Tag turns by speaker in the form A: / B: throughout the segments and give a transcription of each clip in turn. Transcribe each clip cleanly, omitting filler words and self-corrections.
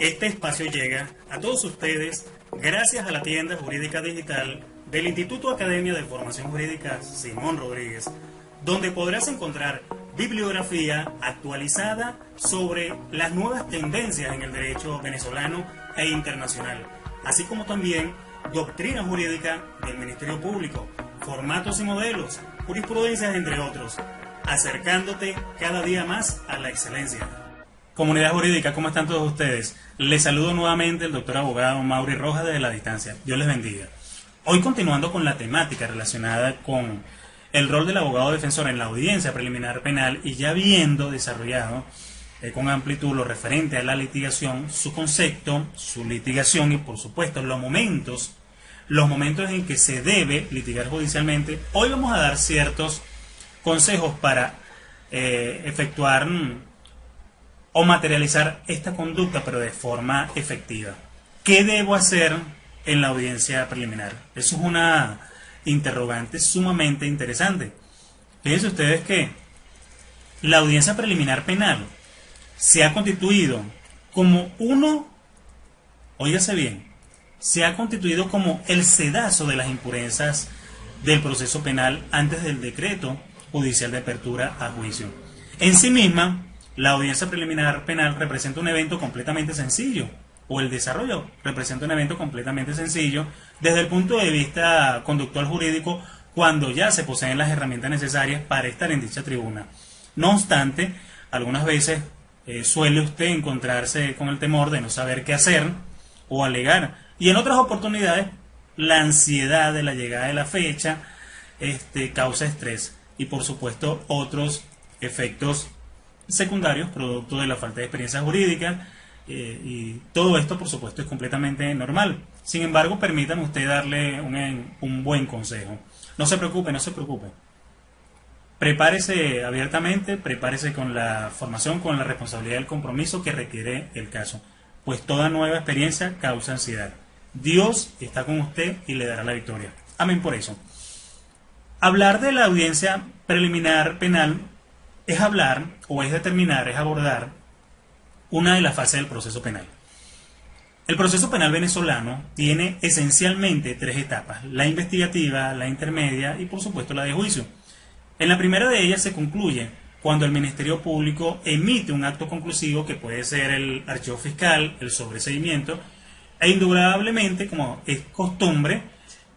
A: Este espacio llega a todos ustedes gracias a la tienda jurídica digital del Instituto Academia de Formación Jurídica Simón Rodríguez, donde podrás encontrar bibliografía actualizada sobre las nuevas tendencias en el derecho venezolano e internacional, así como también doctrina jurídica del Ministerio Público, formatos y modelos, jurisprudencias, entre otros, acercándote cada día más a la excelencia. Comunidad jurídica, ¿cómo están todos ustedes? Les saludo nuevamente el doctor abogado Mauri Rojas desde la distancia. Dios les bendiga. Hoy, continuando con la temática relacionada con el rol del abogado defensor en la audiencia preliminar penal y ya habiendo desarrollado con amplitud lo referente a la litigación, su concepto, su litigación y por supuesto los momentos en que se debe litigar judicialmente, hoy vamos a dar ciertos consejos para efectuar o materializar esta conducta, pero de forma efectiva. ¿Qué debo hacer en la audiencia preliminar? Eso es una interrogante sumamente interesante. Fíjense ustedes que la audiencia preliminar penal se ha constituido como óigase bien, se ha constituido como el sedazo de las impurezas del proceso penal antes del decreto judicial de apertura a juicio. En sí misma, la audiencia preliminar penal representa un evento completamente sencillo, o el desarrollo representa un evento completamente sencillo desde el punto de vista conductual jurídico, cuando ya se poseen las herramientas necesarias para estar en dicha tribuna. No obstante, algunas veces suele usted encontrarse con el temor de no saber qué hacer o alegar, y en otras oportunidades la ansiedad de la llegada de la fecha causa estrés y por supuesto otros efectos secundarios producto de la falta de experiencia jurídica, y todo esto por supuesto es completamente normal. Sin embargo, permítame usted darle un buen consejo. No se preocupe. Prepárese abiertamente, prepárese con la formación, con la responsabilidad y el compromiso que requiere el caso, pues toda nueva experiencia causa ansiedad. Dios está con usted y le dará la victoria. Amén por eso. Hablar de la audiencia preliminar penal es hablar, o es determinar, es abordar una de las fases del proceso penal. El proceso penal venezolano tiene esencialmente tres etapas: la investigativa, la intermedia y por supuesto la de juicio. En la primera de ellas se concluye cuando el Ministerio Público emite un acto conclusivo, que puede ser el archivo fiscal, el sobreseimiento e indudablemente, como es costumbre,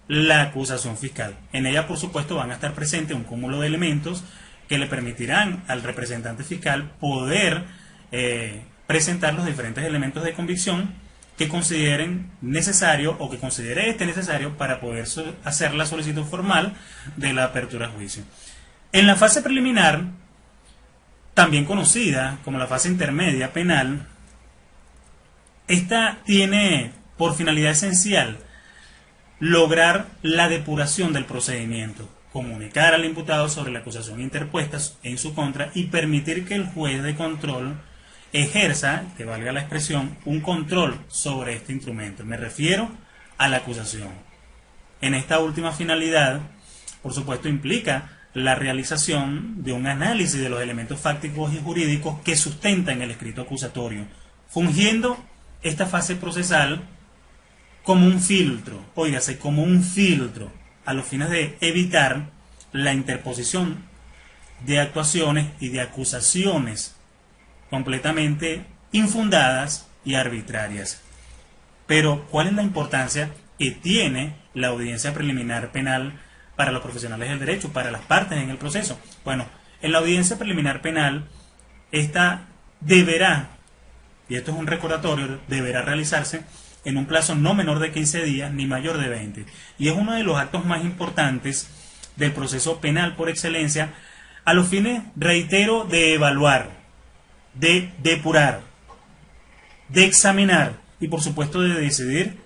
A: la acusación fiscal. En ella por supuesto van a estar presentes un cúmulo de elementos que le permitirán al representante fiscal poder presentar los diferentes elementos de convicción que consideren necesario o que considere necesario para poder hacer la solicitud formal de la apertura a juicio. En la fase preliminar, también conocida como la fase intermedia penal, esta tiene por finalidad esencial lograr la depuración del procedimiento, comunicar al imputado sobre la acusación interpuesta en su contra y permitir que el juez de control ejerza, que valga la expresión, un control sobre este instrumento. Me refiero a la acusación. En esta última finalidad, por supuesto, implica la realización de un análisis de los elementos fácticos y jurídicos que sustentan el escrito acusatorio, fungiendo esta fase procesal como un filtro, como un filtro, a los fines de evitar la interposición de actuaciones y de acusaciones completamente infundadas y arbitrarias. Pero, ¿cuál es la importancia que tiene la audiencia preliminar penal para los profesionales del derecho, para las partes en el proceso? Bueno, en la audiencia preliminar penal, esta deberá, y esto es un recordatorio, deberá realizarse en un plazo no menor de 15 días ni mayor de 20. Y es uno de los actos más importantes del proceso penal por excelencia, a los fines, reitero, de evaluar, de depurar, de examinar y por supuesto de decidir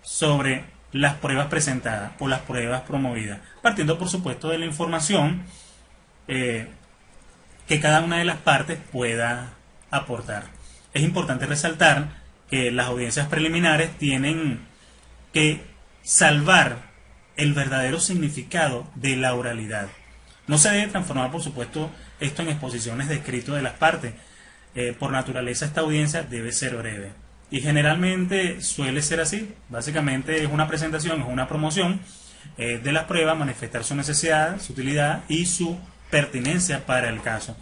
A: sobre las pruebas presentadas o las pruebas promovidas, partiendo por supuesto de la información que cada una de las partes pueda aportar. Es importante resaltar que las audiencias preliminares tienen que salvar el verdadero significado de la oralidad. No se debe transformar, por supuesto, esto en exposiciones de escrito de las partes. por naturaleza esta audiencia debe ser breve. Y generalmente suele ser así. Básicamente es una presentación, es una promoción de las pruebas, manifestar su necesidad, su utilidad y su pertinencia para el caso.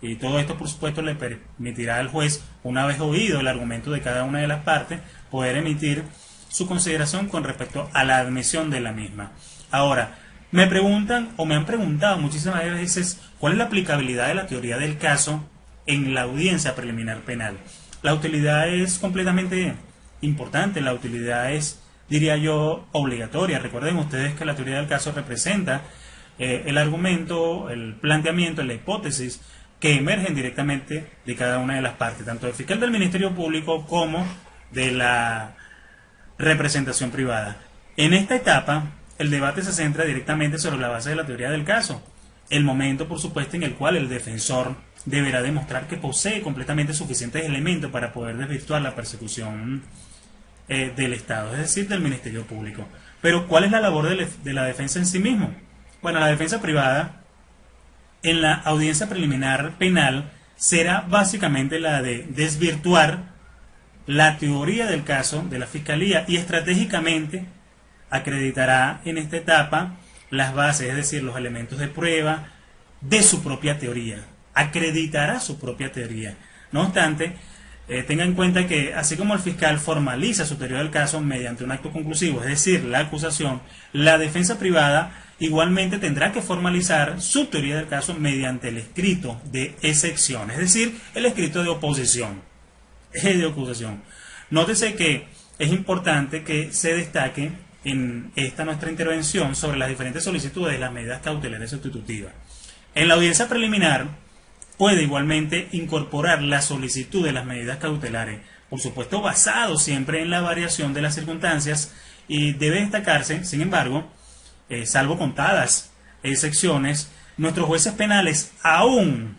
A: Y todo esto, por supuesto, le permitirá al juez, una vez oído el argumento de cada una de las partes, poder emitir su consideración con respecto a la admisión de la misma. Ahora, me preguntan o me han preguntado muchísimas veces cuál es la aplicabilidad de la teoría del caso en la audiencia preliminar penal. La utilidad es completamente importante, la utilidad es, diría yo, obligatoria. Recuerden ustedes que la teoría del caso representa el argumento, el planteamiento, la hipótesis que emergen directamente de cada una de las partes, tanto del fiscal del Ministerio Público como de la representación privada. En esta etapa, el debate se centra directamente sobre la base de la teoría del caso, el momento, por supuesto, en el cual el defensor deberá demostrar que posee completamente suficientes elementos para poder desvirtuar la persecución del Estado, es decir, del Ministerio Público. Pero, ¿cuál es la labor de la defensa en sí mismo? Bueno, la defensa privada en la audiencia preliminar penal será básicamente la de desvirtuar la teoría del caso de la Fiscalía y estratégicamente acreditará en esta etapa las bases, es decir, los elementos de prueba de su propia teoría. Acreditará su propia teoría. No obstante, tenga en cuenta que así como el fiscal formaliza su teoría del caso mediante un acto conclusivo, es decir, la acusación, la defensa privada igualmente tendrá que formalizar su teoría del caso mediante el escrito de excepción, es decir, el escrito de oposición, de acusación. Nótese que es importante que se destaque en esta nuestra intervención sobre las diferentes solicitudes de las medidas cautelares sustitutivas. En la audiencia preliminar puede igualmente incorporar la solicitud de las medidas cautelares, por supuesto basado siempre en la variación de las circunstancias, y debe destacarse, sin embargo, salvo contadas excepciones, nuestros jueces penales, aún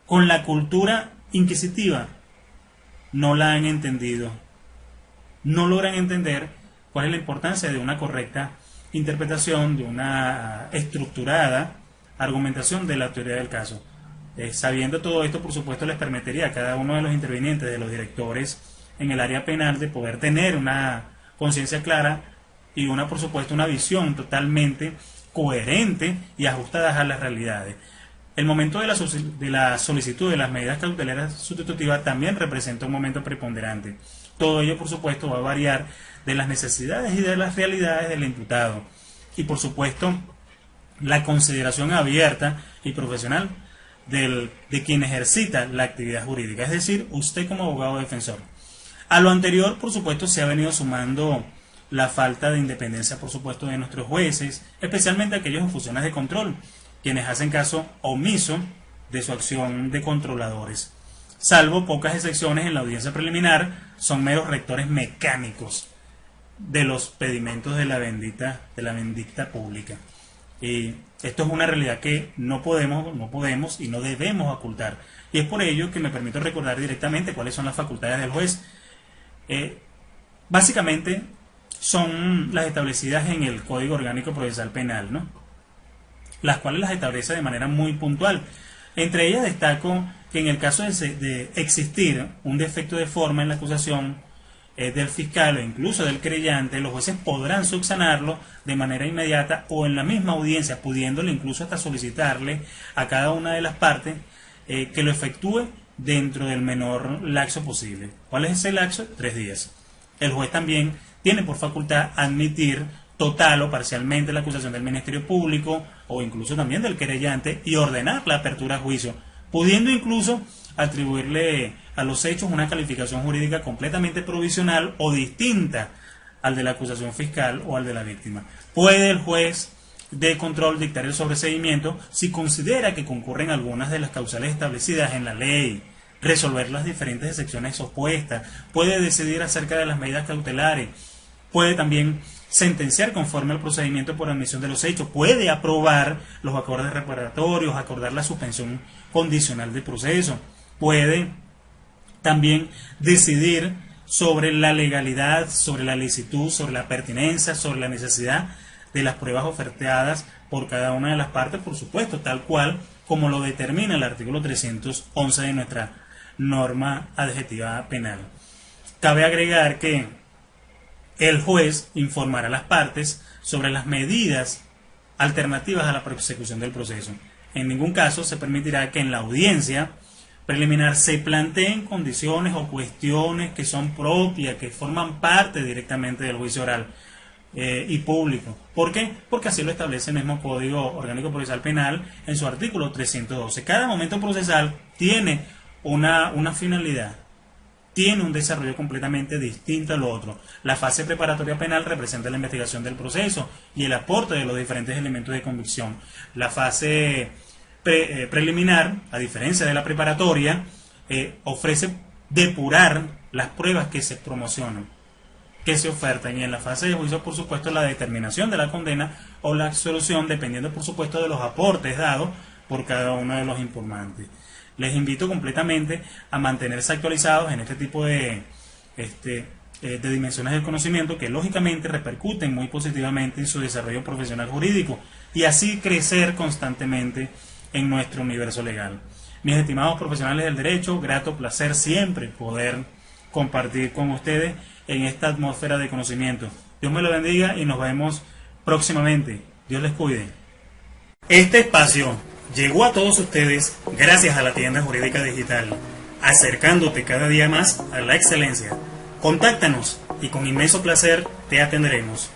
A: con la cultura inquisitiva, no la han entendido, no logran entender cuál es la importancia de una correcta interpretación, de una estructurada argumentación de la teoría del caso. Sabiendo todo esto, por supuesto, les permitiría a cada uno de los intervinientes, de los directores en el área penal, de poder tener una conciencia clara y por supuesto, una visión totalmente coherente y ajustada a las realidades. El momento de la solicitud de las medidas cautelares sustitutivas también representa un momento preponderante. Todo ello, por supuesto, va a variar de las necesidades y de las realidades del imputado. Y, por supuesto, la consideración abierta y profesional de quien ejercita la actividad jurídica, es decir, usted como abogado defensor. A lo anterior, por supuesto, se ha venido sumando la falta de independencia, por supuesto, de nuestros jueces, especialmente aquellos en funciones de control, quienes hacen caso omiso de su acción de controladores. Salvo pocas excepciones en la audiencia preliminar, son meros rectores mecánicos de los pedimentos de la vindicta pública. Y esto es una realidad que no podemos y no debemos ocultar. Y es por ello que me permito recordar directamente cuáles son las facultades del juez. Básicamente son las establecidas en el Código Orgánico Procesal Penal, ¿no? Las cuales las establece de manera muy puntual. Entre ellas destaco que en el caso de existir un defecto de forma en la acusación del fiscal o incluso del creyente, los jueces podrán subsanarlo de manera inmediata o en la misma audiencia, pudiéndole incluso hasta solicitarle a cada una de las partes que lo efectúe dentro del menor lapso posible. ¿Cuál es ese lapso? 3 días. El juez también tiene por facultad admitir total o parcialmente la acusación del Ministerio Público o incluso también del querellante y ordenar la apertura a juicio, pudiendo incluso atribuirle a los hechos una calificación jurídica completamente provisional o distinta al de la acusación fiscal o al de la víctima. Puede el juez de control dictar el sobreseimiento si considera que concurren algunas de las causales establecidas en la ley, resolver las diferentes excepciones opuestas, puede decidir acerca de las medidas cautelares, puede también sentenciar conforme al procedimiento por admisión de los hechos, puede aprobar los acordes reparatorios, acordar la suspensión condicional del proceso, puede también decidir sobre la legalidad, sobre la licitud, sobre la pertinencia, sobre la necesidad de las pruebas ofertadas por cada una de las partes, por supuesto, tal cual como lo determina el artículo 311 de nuestra norma adjetiva penal. Cabe agregar que el juez informará a las partes sobre las medidas alternativas a la persecución del proceso. En ningún caso se permitirá que en la audiencia preliminar se planteen condiciones o cuestiones que son propias, que forman parte directamente del juicio oral y público. ¿Por qué? Porque así lo establece el mismo Código Orgánico Procesal Penal en su artículo 312. Cada momento procesal tiene una finalidad, tiene un desarrollo completamente distinto al otro. La fase preparatoria penal representa la investigación del proceso y el aporte de los diferentes elementos de convicción. La fase preliminar, a diferencia de la preparatoria, ofrece depurar las pruebas que se promocionan, que se ofertan, y en la fase de juicio, por supuesto, la determinación de la condena o la absolución, dependiendo, por supuesto, de los aportes dados por cada uno de los informantes. Les invito completamente a mantenerse actualizados en este tipo de dimensiones del conocimiento que lógicamente repercuten muy positivamente en su desarrollo profesional jurídico y así crecer constantemente en nuestro universo legal. Mis estimados profesionales del derecho, grato placer siempre poder compartir con ustedes en esta atmósfera de conocimiento. Dios me lo bendiga y nos vemos próximamente. Dios les cuide. Este espacio llegó a todos ustedes gracias a la tienda jurídica digital, acercándote cada día más a la excelencia. Contáctanos y con inmenso placer te atenderemos.